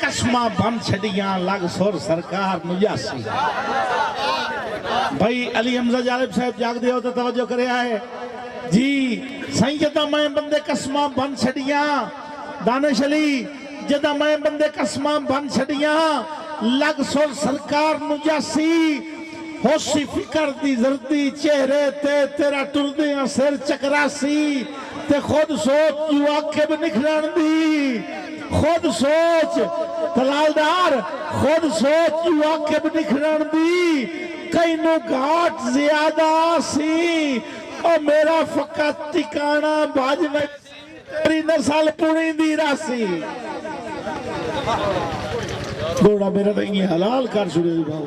قسماں بن چھڑیاں لگ سور سرکار نجاسی بھائی علی حمزہ جالب صاحب جاگ دے ہو تو توجہ کرے آئے جی سائیں جدہ میں بندے قسماں بن چھڑیاں دانش علی جدہ میں بندے قسماں بن چھڑیاں لگ سور سرکار نجاسی ہوسی فکر دی زردی چہرے تے تیرا ٹردیاں سر چکراسی تے خود سوچ جو آکے بھی نکھران دی خود سوچ تلالدار خود سوچ جو آکے بھی نکھران دی کئی نو گھاٹ زیادہ سی اور میرا فقط ٹکانا باج میں تیری نسل پوری دی راسی گوڑا میرا نہیں حلال کر چھوڑے دی بھاؤ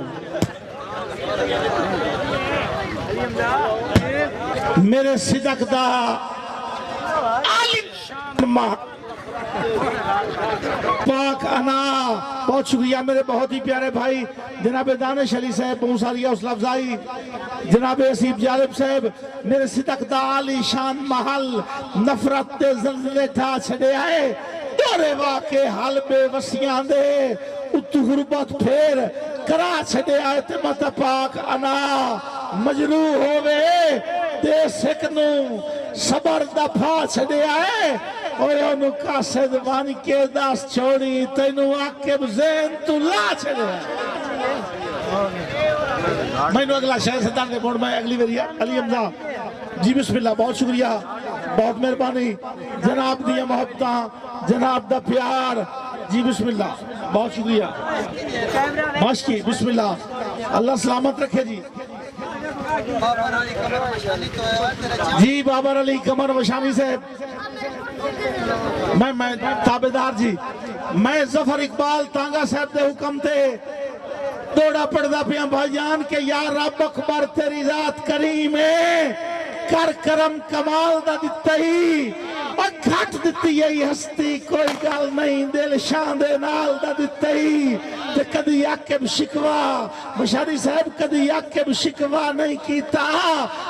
میرے صدق دا عالم شان ماں پاک انا بہت شکریہ میرے بہت ہی پیارے بھائی جناب دانش علی صاحب بہت ساری اس لفظائی جناب اسیب جالب صاحب میرے صدق دا عالی شان محل نفرت تے زلزلے تھا چھڑے آئے دورے واقع حال بے وسیاں دے اتو غربت پھیر کرا چھڑے آئے تے مت پاک انا مجروح ہوئے دے سکنو صبر دفع چھڑے آئے اور انہوں قاسد وانی کے داس چھوڑی تینوں آکب زین تو لا چھڑے آئے میں انہوں اگلا شہر سے دانے موڑ میں اگلی ویریا علی حمزہ جی بسم اللہ بہت شکریہ بہت مہربانی جناب دیا محبتاں جناب دا پیار جی بسم اللہ بہت شکریہ ماشکی بسم اللہ اللہ سلامت رکھے جی جی بابر علی قمر وشانی سے میں تابدار جی میں ظفر اقبال تانگا صاحب دے حکم تے دوڑا پڑھدا پیاں بھائیان کہ یا رب اکبر تیری ذات کریم ہے کر کرم کمال دا دیتا ہی اور گھٹ دیتی ہے ہستی کوئی گال نہیں دل شان دے نال دا دیتا ہی تے کدی آکب شکوا مشاری صاحب کدی آکب شکوا نہیں کیتا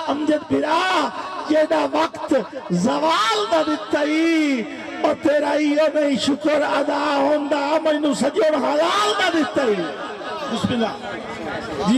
امجد بھرا جیدہ وقت زوال دا دیتا ہی اور تیرا ہیو نہیں شکر ادا ہوندہ مجنو سجور حلال دا دیتا ہی بسم اللہ